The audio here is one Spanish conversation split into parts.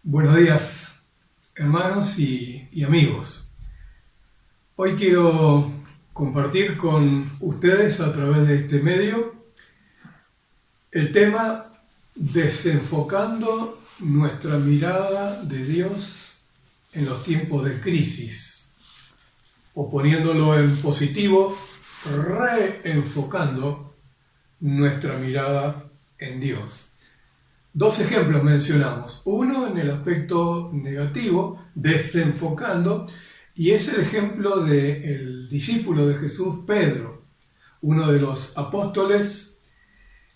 Buenos días, hermanos y amigos. Hoy quiero compartir con ustedes a través de este medio el tema desenfocando nuestra mirada de Dios en los tiempos de crisis, o poniéndolo en positivo, reenfocando nuestra mirada en Dios. Dos ejemplos mencionamos, uno en el aspecto negativo, desenfocando, y es el ejemplo del discípulo de Jesús, Pedro, uno de los apóstoles,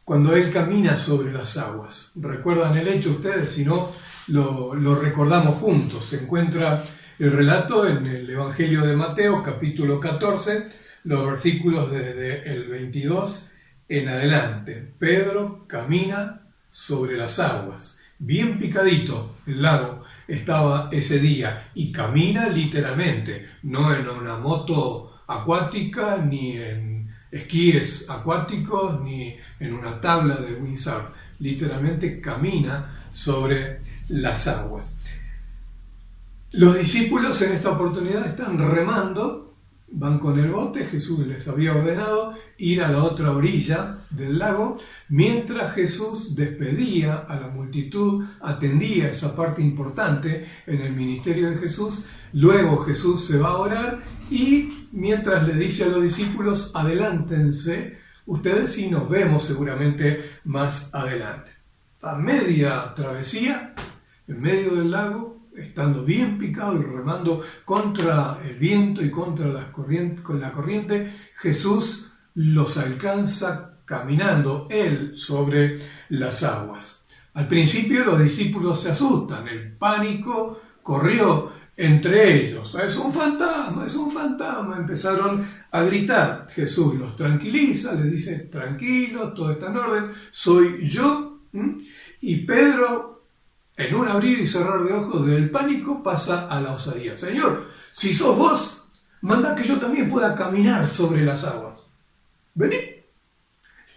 cuando él camina sobre las aguas. ¿Recuerdan el hecho ustedes? Si no, lo recordamos juntos. Se encuentra el relato en el Evangelio de Mateo, capítulo 14, los versículos desde el 22 en adelante. Pedro camina sobre las aguas, bien picadito el lago estaba ese día, y camina literalmente, no en una moto acuática, ni en esquíes acuáticos, ni en una tabla de windsurf, literalmente camina sobre las aguas. Los discípulos en esta oportunidad están remando, van con el bote, Jesús les había ordenado ir a la otra orilla del lago, mientras Jesús despedía a la multitud, atendía esa parte importante en el ministerio de Jesús. Luego Jesús se va a orar y mientras le dice a los discípulos, adelántense ustedes y nos vemos seguramente más adelante. A media travesía, en medio del lago, estando bien picado y remando contra el viento y contra con la corriente, Jesús los alcanza caminando él sobre las aguas. Al principio los discípulos se asustan, el pánico corrió entre ellos. ¡Es un fantasma! ¡Es un fantasma! Empezaron a gritar. Jesús los tranquiliza, les dice, tranquilos, todo está en orden, soy yo. Y Pedro, en un abrir y cerrar de ojos del pánico, pasa a la osadía. Señor, si sos vos, mandá que yo también pueda caminar sobre las aguas. Vení,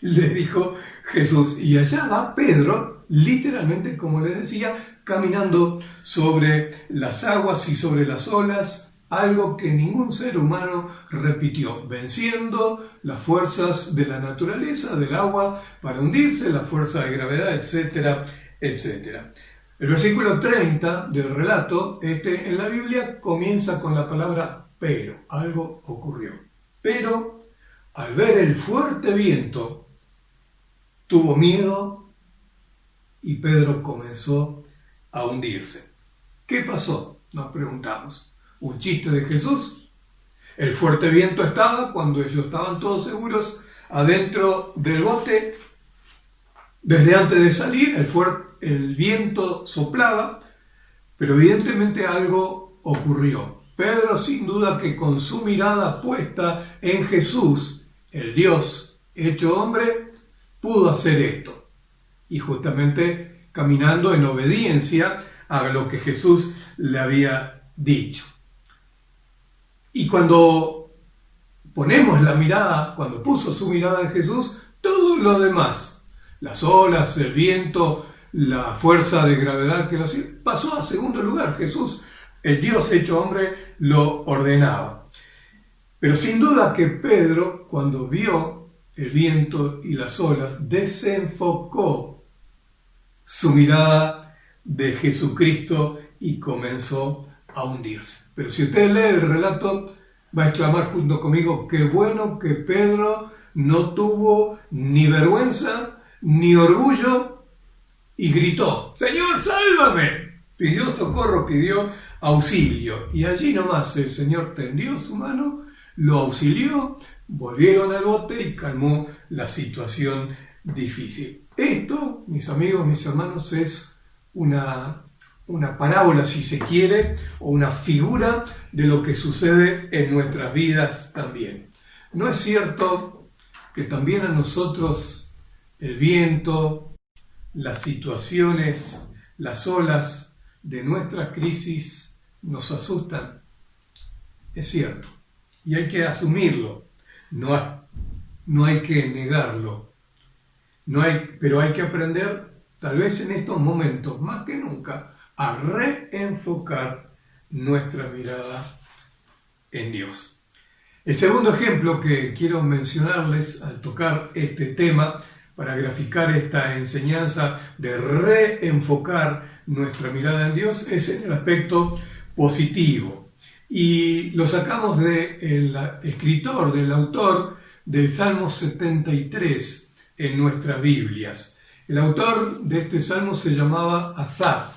le dijo Jesús. Y allá va Pedro, literalmente, como les decía, caminando sobre las aguas y sobre las olas, algo que ningún ser humano repitió, venciendo las fuerzas de la naturaleza, del agua, para hundirse, la fuerza de gravedad, etcétera, etcétera. El versículo 30 del relato en la Biblia comienza con la palabra pero. Algo ocurrió. Pero al ver el fuerte viento, tuvo miedo y Pedro comenzó a hundirse. ¿Qué pasó? Nos preguntamos. ¿Un chiste de Jesús? El fuerte viento estaba cuando ellos estaban todos seguros adentro del bote. Desde antes de salir, el viento soplaba, pero evidentemente algo ocurrió. Pedro, sin duda que con su mirada puesta en Jesús, el Dios hecho hombre, pudo hacer esto. Y justamente caminando en obediencia a lo que Jesús le había dicho. Y cuando ponemos la mirada, cuando puso su mirada en Jesús, todo lo demás, las olas, el viento, la fuerza de gravedad que lo hacía, pasó a segundo lugar. Jesús, el Dios hecho hombre, lo ordenaba. Pero sin duda que Pedro, cuando vio el viento y las olas, desenfocó su mirada de Jesucristo y comenzó a hundirse. Pero si usted lee el relato, va a exclamar junto conmigo, qué bueno que Pedro no tuvo ni vergüenza ni orgullo, y gritó, Señor, sálvame. Pidió socorro, pidió auxilio. Y allí nomás el Señor tendió su mano, lo auxilió, volvieron al bote y calmó la situación difícil. Esto, mis amigos, mis hermanos, es una parábola, si se quiere, o una figura de lo que sucede en nuestras vidas también. ¿No es cierto que también a nosotros el viento, las situaciones, las olas de nuestra crisis nos asustan? Es cierto, y hay que asumirlo, no hay que negarlo, pero hay que aprender, tal vez en estos momentos, más que nunca, a reenfocar nuestra mirada en Dios. El segundo ejemplo que quiero mencionarles al tocar este tema, para graficar esta enseñanza de reenfocar nuestra mirada en Dios, es en el aspecto positivo. Y lo sacamos del escritor, del autor del Salmo 73 en nuestras Biblias. El autor de este salmo se llamaba Asaf.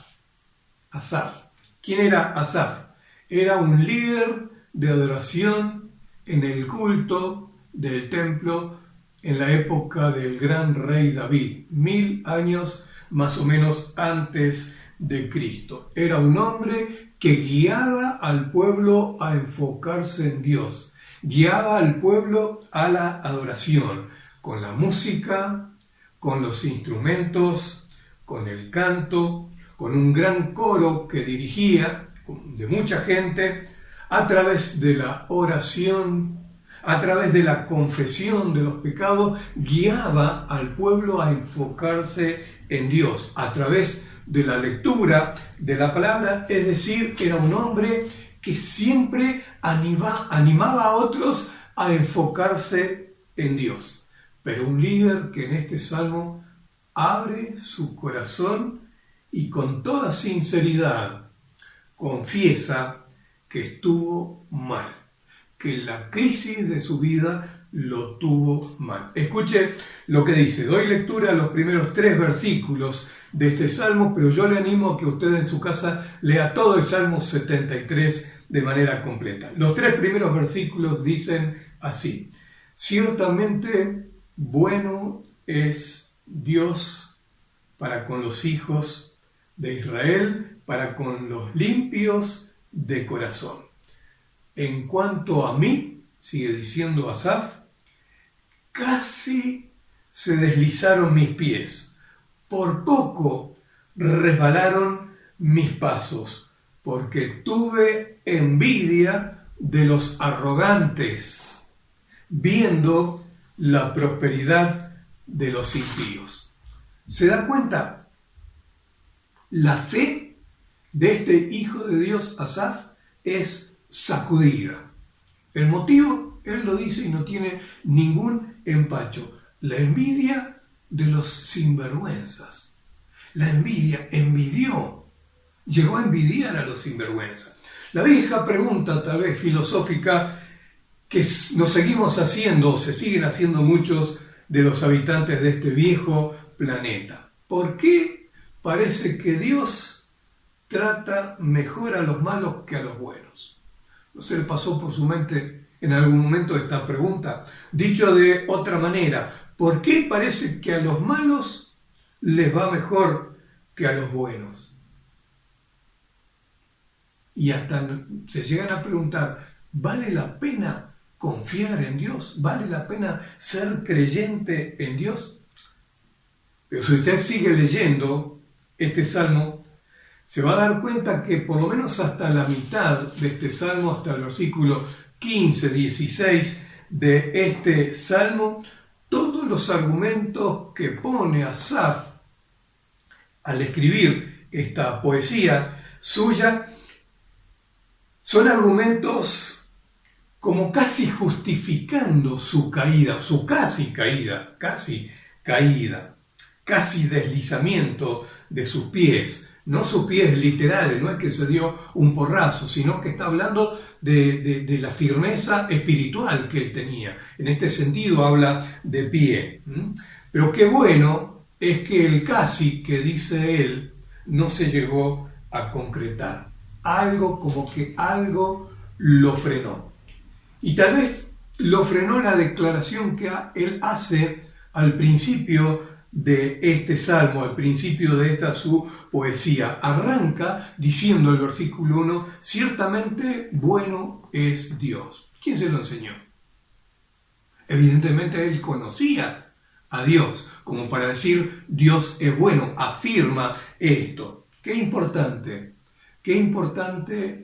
Asaf. ¿Quién era Asaf? Era un líder de adoración en el culto del templo en la época del gran rey David, 1000 años más o menos antes de Cristo. Era un hombre que guiaba al pueblo a enfocarse en Dios, guiaba al pueblo a la adoración, con la música, con los instrumentos, con el canto, con un gran coro que dirigía, de mucha gente, a través de la oración, a través de la confesión de los pecados, guiaba al pueblo a enfocarse en Dios, a través de la lectura de la palabra, es decir, era un hombre que siempre animaba a otros a enfocarse en Dios. Pero un líder que en este salmo abre su corazón y con toda sinceridad confiesa que estuvo mal, que la crisis de su vida lo tuvo mal. Escuche lo que dice. Doy lectura a los primeros 3 versículos de este salmo, pero yo le animo a que usted en su casa lea todo el Salmo 73 de manera completa. Los 3 primeros versículos dicen así: ciertamente bueno es Dios para con los hijos de Israel, para con los limpios de corazón. En cuanto a mí, sigue diciendo Asaf, casi se deslizaron mis pies, por poco resbalaron mis pasos, porque tuve envidia de los arrogantes, viendo la prosperidad de los impíos. ¿Se da cuenta? La fe de este hijo de Dios, Asaf, es sacudida. El motivo, él lo dice y no tiene ningún empacho: la envidia de los sinvergüenzas. La envidia, envidió, llegó a envidiar a los sinvergüenzas. La vieja pregunta, tal vez filosófica, que nos seguimos haciendo, o se siguen haciendo muchos de los habitantes de este viejo planeta: ¿por qué parece que Dios trata mejor a los malos que a los buenos? ¿No se le pasó por su mente en algún momento esta pregunta? Dicho de otra manera, ¿por qué parece que a los malos les va mejor que a los buenos? Y hasta se llegan a preguntar, ¿vale la pena confiar en Dios? ¿Vale la pena ser creyente en Dios? Pero si usted sigue leyendo este salmo, se va a dar cuenta que por lo menos hasta la mitad de este salmo, hasta el versículo 15, 16 de este salmo, todos los argumentos que pone Asaf al escribir esta poesía suya son argumentos como casi justificando su caída, su casi deslizamiento de sus pies. No sus pies literales, no es que se dio un porrazo, sino que está hablando de la firmeza espiritual que él tenía. En este sentido habla de pie. Pero qué bueno es que el casi que dice él no se llegó a concretar. Algo como que algo lo frenó. Y tal vez lo frenó la declaración que él hace al principio de este salmo, al principio de esta su poesía. Arranca diciendo el versículo 1, ciertamente bueno es Dios. ¿Quién se lo enseñó? Evidentemente él conocía a Dios, como para decir Dios es bueno, afirma esto. Qué importante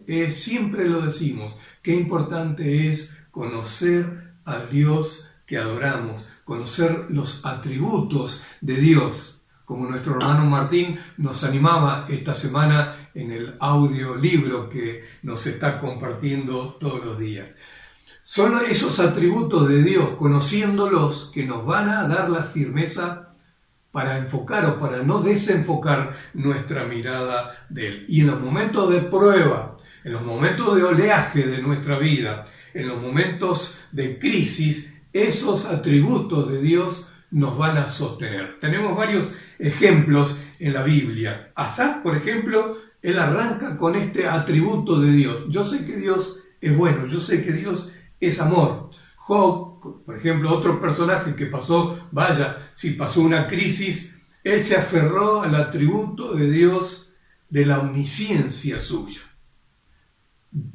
es, siempre lo decimos, qué importante es conocer al Dios que adoramos, conocer los atributos de Dios, como nuestro hermano Martín nos animaba esta semana en el audiolibro que nos está compartiendo todos los días. Son esos atributos de Dios, conociéndolos, que nos van a dar la firmeza para enfocar o para no desenfocar nuestra mirada de Él. Y en los momentos de prueba, en los momentos de oleaje de nuestra vida, en los momentos de crisis, esos atributos de Dios nos van a sostener. Tenemos varios ejemplos en la Biblia. Asaf, por ejemplo, él arranca con este atributo de Dios. Yo sé que Dios es bueno, yo sé que Dios es amor. Job, por ejemplo, otro personaje que pasó una crisis, él se aferró al atributo de Dios de la omnisciencia suya.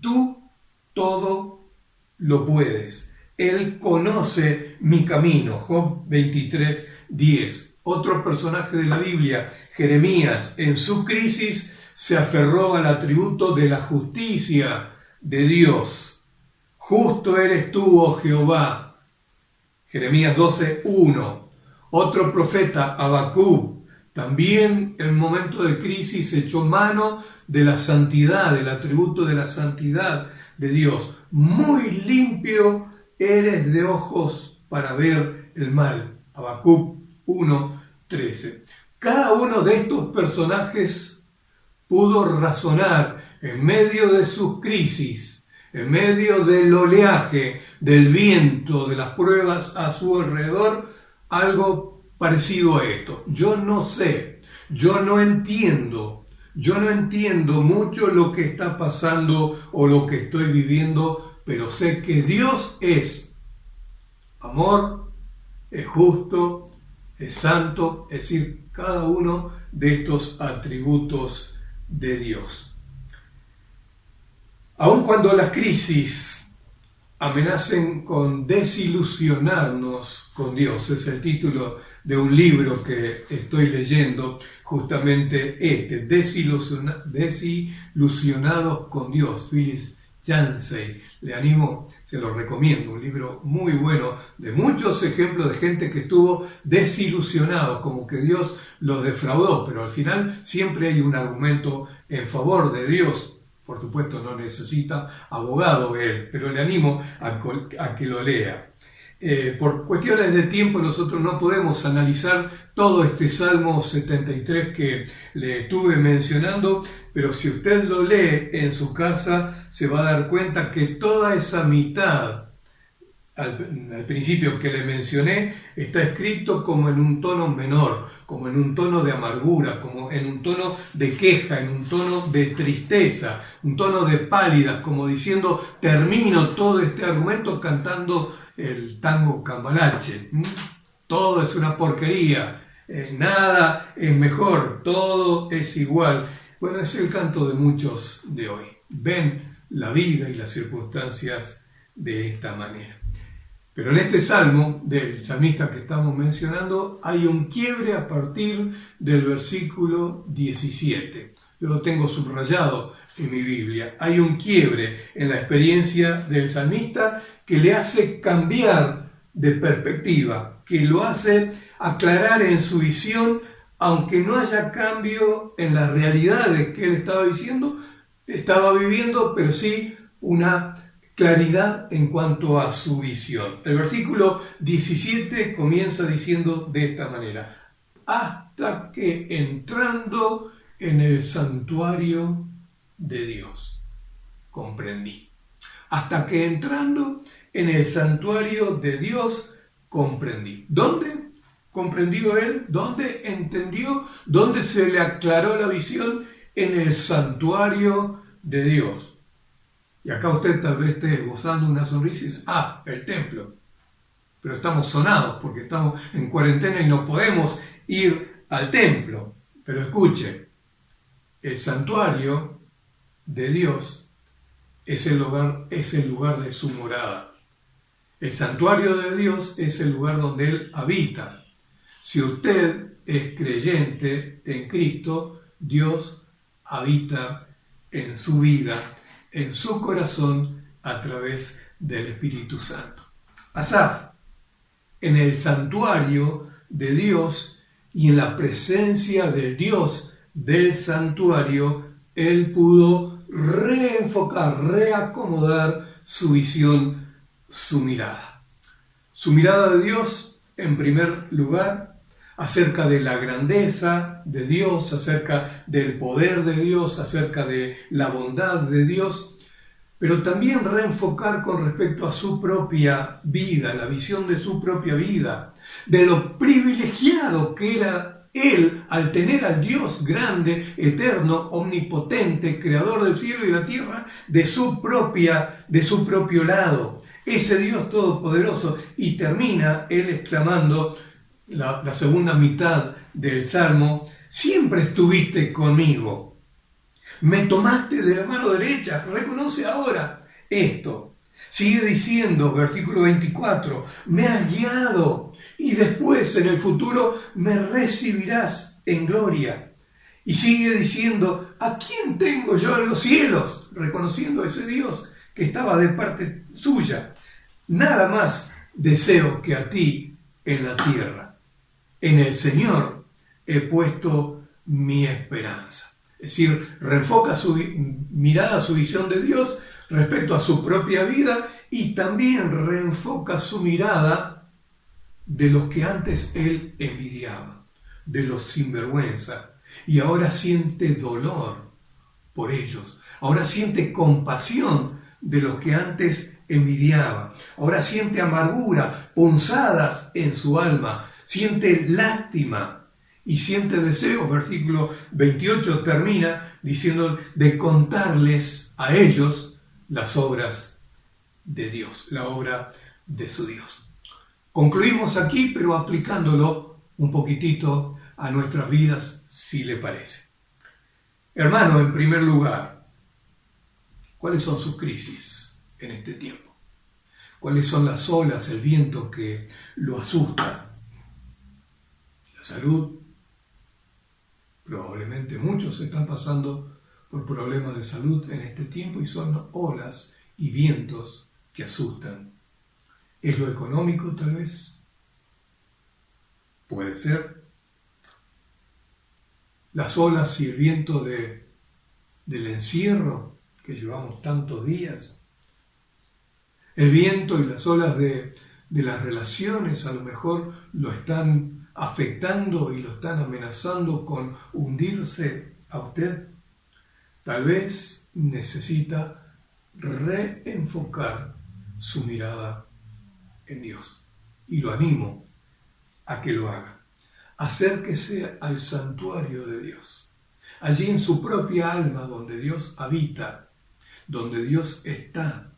Tú todo lo puedes. Él conoce mi camino. Job 23:10. Otro personaje de la Biblia, Jeremías, en su crisis se aferró al atributo de la justicia de Dios. Justo eres tú, oh Jehová. Jeremías 12:1. Otro profeta, Habacuc, también en momento de crisis echó mano de la santidad, del atributo de la santidad de Dios. Muy limpio eres de ojos para ver el mal. Habacuc 1:13. Cada uno de estos personajes pudo razonar en medio de sus crisis, en medio del oleaje, del viento, de las pruebas a su alrededor, algo parecido a esto. Yo no sé, yo no entiendo mucho lo que está pasando o lo que estoy viviendo, pero sé que Dios es amor, es justo, es santo, es decir, cada uno de estos atributos de Dios. Aun cuando las crisis amenacen con desilusionarnos con Dios, es el título de un libro que estoy leyendo, justamente Desilusionados con Dios, Phyllis Yancey. Le animo, se lo recomiendo, un libro muy bueno, de muchos ejemplos de gente que estuvo desilusionado, como que Dios los defraudó, pero al final siempre hay un argumento en favor de Dios. Por supuesto, no necesita abogado él, pero le animo a que lo lea. Por cuestiones de tiempo nosotros no podemos analizar todo este Salmo 73 que le estuve mencionando, pero si usted lo lee en su casa se va a dar cuenta que toda esa mitad, al principio que le mencioné, está escrito como en un tono menor, como en un tono de amargura, como en un tono de queja, en un tono de tristeza, un tono de pálida, como diciendo, termino todo este argumento cantando el tango Cambalache. Todo es una porquería, nada es mejor, todo es igual. Bueno, es el canto de muchos de hoy. Ven la vida y las circunstancias de esta manera. Pero en este salmo del salmista que estamos mencionando hay un quiebre a partir del versículo 17. Yo lo tengo subrayado en mi Biblia. Hay un quiebre en la experiencia del salmista que le hace cambiar de perspectiva, que lo hace aclarar en su visión, aunque no haya cambio en las realidades que él estaba viviendo, pero sí una claridad en cuanto a su visión. El versículo 17 comienza diciendo de esta manera: hasta que entrando en el santuario de Dios, comprendí. Hasta que entrando en el santuario de Dios, comprendí. ¿Dónde comprendió él? ¿Dónde entendió? ¿Dónde se le aclaró la visión? En el santuario de Dios. Y acá usted tal vez esté gozando una sonrisa y dice, el templo. Pero estamos sonados porque estamos en cuarentena y no podemos ir al templo. Pero escuche, el santuario de Dios es el lugar de su morada. El santuario de Dios es el lugar donde Él habita. Si usted es creyente en Cristo, Dios habita en su vida, en su corazón, a través del Espíritu Santo. Asaf, en el santuario de Dios, y en la presencia del Dios del santuario, él pudo reenfocar, reacomodar su visión, su mirada. Su mirada de Dios, en primer lugar, acerca de la grandeza de Dios, acerca del poder de Dios, acerca de la bondad de Dios, pero también reenfocar con respecto a su propia vida, la visión de su propia vida, de lo privilegiado que era él al tener al Dios grande, eterno, omnipotente, creador del cielo y la tierra, de su propio lado, ese Dios todopoderoso. Y termina él exclamando la segunda mitad del Salmo: siempre estuviste conmigo, me tomaste de la mano derecha. Reconoce ahora esto. Sigue diciendo, versículo 24, me has guiado y después en el futuro me recibirás en gloria. Y sigue diciendo, ¿a quién tengo yo en los cielos? Reconociendo a ese Dios que estaba de parte suya. Nada más deseo que a ti en la tierra. En el Señor he puesto mi esperanza. Es decir, reenfoca su mirada, su visión de Dios respecto a su propia vida, y también reenfoca su mirada de los que antes él envidiaba, de los sinvergüenza, y ahora siente dolor por ellos, ahora siente compasión de los que antes envidiaba, ahora siente amargura, punzadas en su alma, siente lástima y siente deseo. Versículo 28 termina diciendo de contarles a ellos las obras de Dios, la obra de su Dios. Concluimos aquí, pero aplicándolo un poquitito a nuestras vidas, si le parece. Hermano, en primer lugar, ¿cuáles son sus crisis en este tiempo? ¿Cuáles son las olas, el viento que lo asusta? La salud. Probablemente muchos están pasando por problemas de salud en este tiempo y son olas y vientos que asustan. ¿Es lo económico tal vez? Puede ser. Las olas y el viento del encierro que llevamos tantos días. El viento y las olas de las relaciones a lo mejor lo están afectando y lo están amenazando con hundirse a usted. Tal vez necesita reenfocar su mirada en Dios. Y lo animo a que lo haga. Acérquese al santuario de Dios. Allí en su propia alma, donde Dios habita, donde Dios está,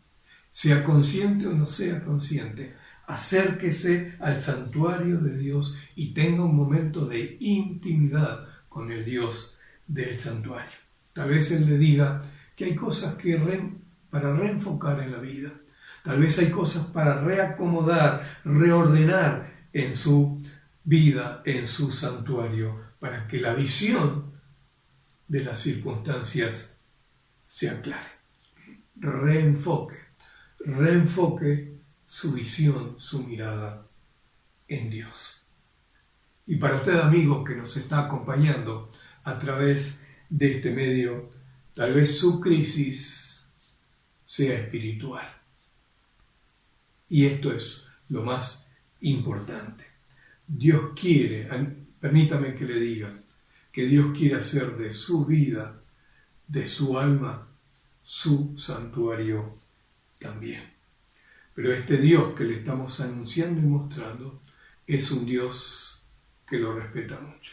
sea consciente o no sea consciente, acérquese al santuario de Dios y tenga un momento de intimidad con el Dios del santuario. Tal vez Él le diga que hay cosas para reenfocar en la vida. Tal vez hay cosas para reacomodar, reordenar en su vida, en su santuario, para que la visión de las circunstancias se aclare. Reenfoque su visión, su mirada en Dios. Y para usted, amigo, que nos está acompañando a través de este medio, tal vez su crisis sea espiritual. Y esto es lo más importante. Dios quiere, permítame que le diga, que Dios quiere hacer de su vida, de su alma, su santuario también. Pero este Dios que le estamos anunciando y mostrando es un Dios que lo respeta mucho.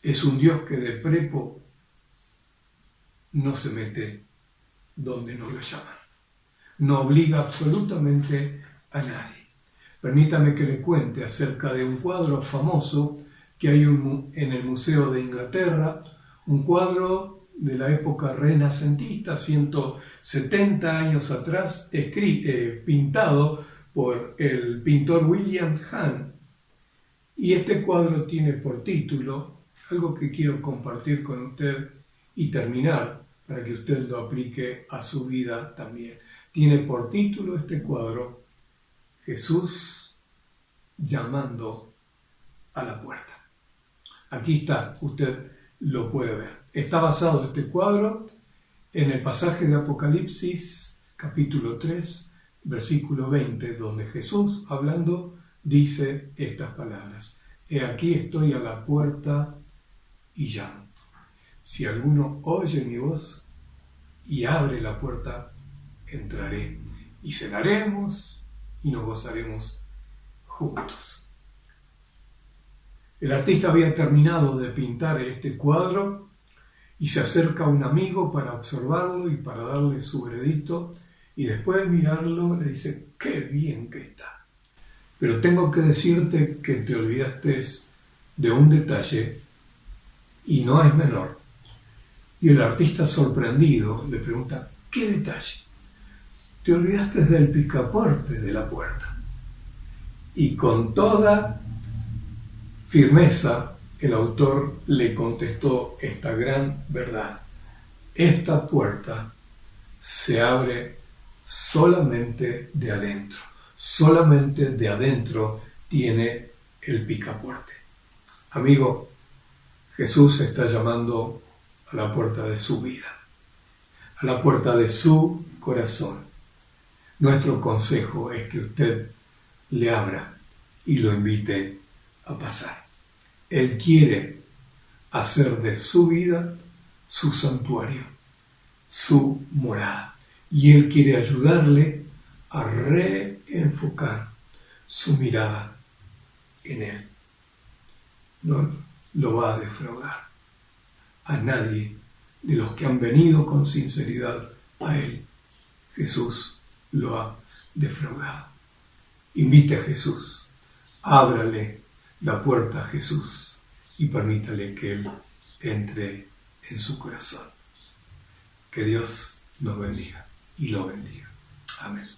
Es un Dios que de prepo no se mete donde no lo llaman. No obliga absolutamente a nadie. Permítame que le cuente acerca de un cuadro famoso que hay en el Museo de Inglaterra, un cuadro de la época renacentista, 170 años atrás, pintado por el pintor William Hunt. Y este cuadro tiene por título, algo que quiero compartir con usted y terminar para que usted lo aplique a su vida también. Tiene por título este cuadro, Jesús llamando a la puerta. Aquí está, usted lo puede ver. Está basado este cuadro en el pasaje de Apocalipsis, capítulo 3, versículo 20, donde Jesús, hablando, dice estas palabras: He aquí estoy a la puerta y llamo. Si alguno oye mi voz y abre la puerta, entraré y cenaremos y nos gozaremos juntos. El artista había terminado de pintar este cuadro y se acerca a un amigo para observarlo y para darle su veredicto, y después de mirarlo le dice: ¡qué bien que está! Pero tengo que decirte que te olvidaste de un detalle, y no es menor. Y el artista, sorprendido, le pregunta: ¿qué detalle? Te olvidaste del picaporte de la puerta. Y con toda firmeza el autor le contestó esta gran verdad: esta puerta se abre solamente de adentro. Solamente de adentro tiene el picaporte. Amigo, Jesús está llamando a la puerta de su vida, a la puerta de su corazón. Nuestro consejo es que usted le abra y lo invite a pasar. Él quiere hacer de su vida su santuario, su morada. Y Él quiere ayudarle a reenfocar su mirada en Él. No lo va a defraudar a nadie de los que han venido con sinceridad a Él. Jesús lo ha defraudado. Invite a Jesús, ábrale la puerta a Jesús y permítale que Él entre en su corazón. Que Dios nos bendiga y lo bendiga. Amén.